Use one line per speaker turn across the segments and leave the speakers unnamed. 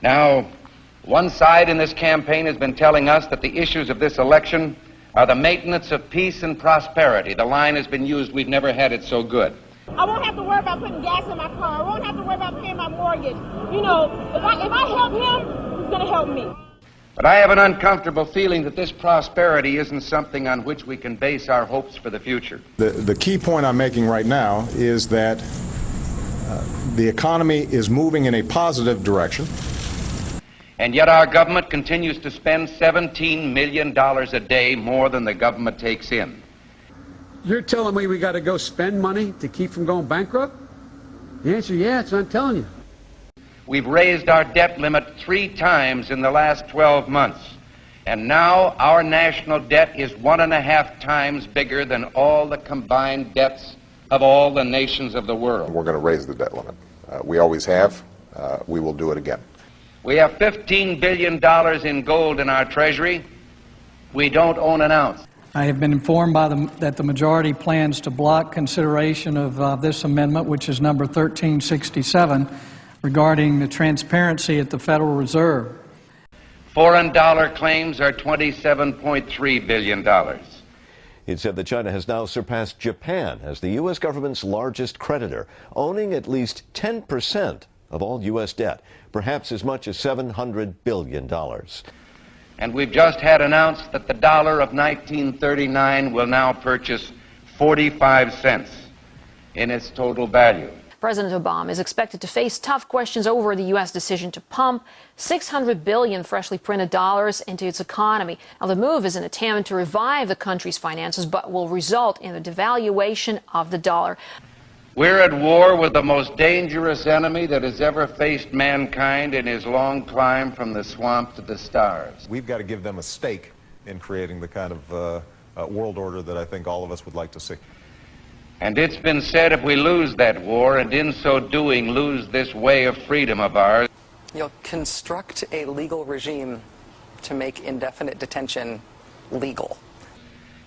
Now, one side in this campaign has been telling us that the issues of this election are the maintenance of peace and prosperity. The line has been used, we've never had it so good.
I won't have to worry about putting gas in my car. I won't have to worry about paying my mortgage. You know, if I help him, he's going to help me.
But I have an uncomfortable feeling that this prosperity isn't something on which we can base our hopes for the future.
The key point I'm making right now is that the economy is moving in a positive direction.
And yet our government continues to spend $17 million a day more than the government takes in.
You're telling me we got to go spend money to keep from going bankrupt? The answer is yes, I'm telling you.
We've raised our debt limit 3 times in the last 12 months. And now our national debt is 1.5 times bigger than all the combined debts of all the nations of the world.
We're going to raise the debt limit. We always have. We will do it again.
We have $15 billion in gold in our treasury. We don't own an ounce.
I have been informed that the majority plans to block consideration of this amendment, which is number 1367, regarding the transparency at the Federal Reserve.
Foreign dollar claims are $27.3 billion.
It said that China has now surpassed Japan as the U.S. government's largest creditor, owning at least 10% of all U.S. debt, perhaps as much as $700 billion.
And we've just had announced that the dollar of 1939 will now purchase 45 cents in its total value.
President Obama is expected to face tough questions over the U.S. decision to pump $600 billion freshly printed dollars into its economy. Now, the move is an attempt to revive the country's finances, but will result in a devaluation of the dollar.
We're at war with the most dangerous enemy that has ever faced mankind in his long climb from the swamp to the stars.
We've got to give them a stake in creating the kind of world order that I think all of us would like to see.
And it's been said if we lose that war, and in so doing lose this way of freedom of ours,
you'll construct a legal regime to make indefinite detention legal.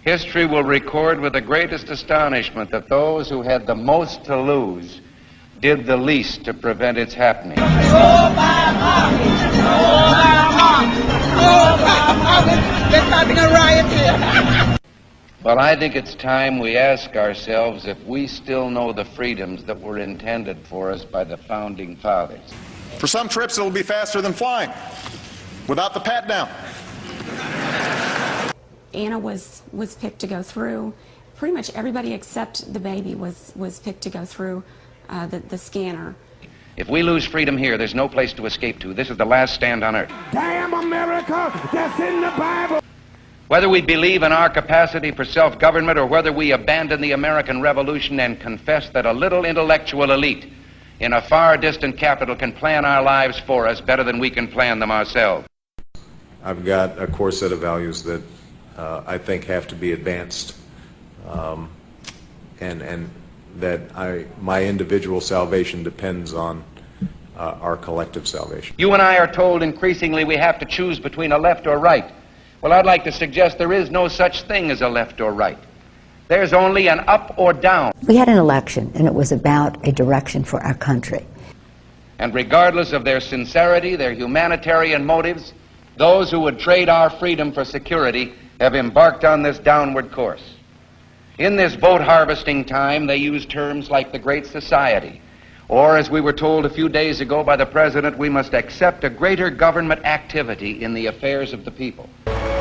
history will record with the greatest astonishment that those who had the most to lose did the least to prevent its happening.
They're starting a riot here.
Well, I think it's time we ask ourselves if we still know the freedoms that were intended for us by the Founding Fathers.
For some trips, it'll be faster than flying, without the pat-down.
Anna was picked to go through. Pretty much everybody except the baby was picked to go through the scanner.
If we lose freedom here, there's no place to escape to. This is the last stand on earth.
Damn America, that's in the Bible.
Whether we believe in our capacity for self-government or whether we abandon the American Revolution and confess that a little intellectual elite in a far distant capital can plan our lives for us better than we can plan them ourselves.
I've got a core set of values that I think have to be advanced, and that my individual salvation depends on our collective salvation.
You and I are told increasingly we have to choose between a left or right. Well, I'd like to suggest there is no such thing as a left or right. There's only an up or down.
We had an election, and it was about a direction for our country.
And regardless of their sincerity, their humanitarian motives, those who would trade our freedom for security have embarked on this downward course. In this vote harvesting time, they use terms like the Great Society, or as we were told a few days ago by the President, we must accept a greater government activity in the affairs of the people.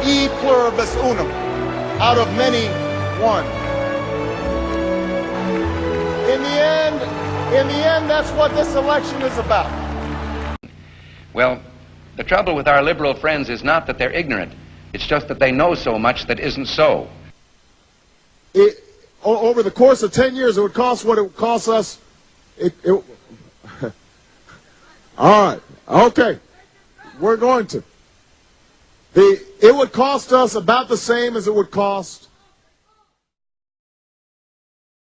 E pluribus unum, out of many, one. In the end, that's what this election is about.
Well, the trouble with our liberal friends is not that they're ignorant. It's just that they know so much that isn't so.
Over the course of 10 years, it would cost what it would cost us. All right, okay, we're going to. It would cost us about the same as it would cost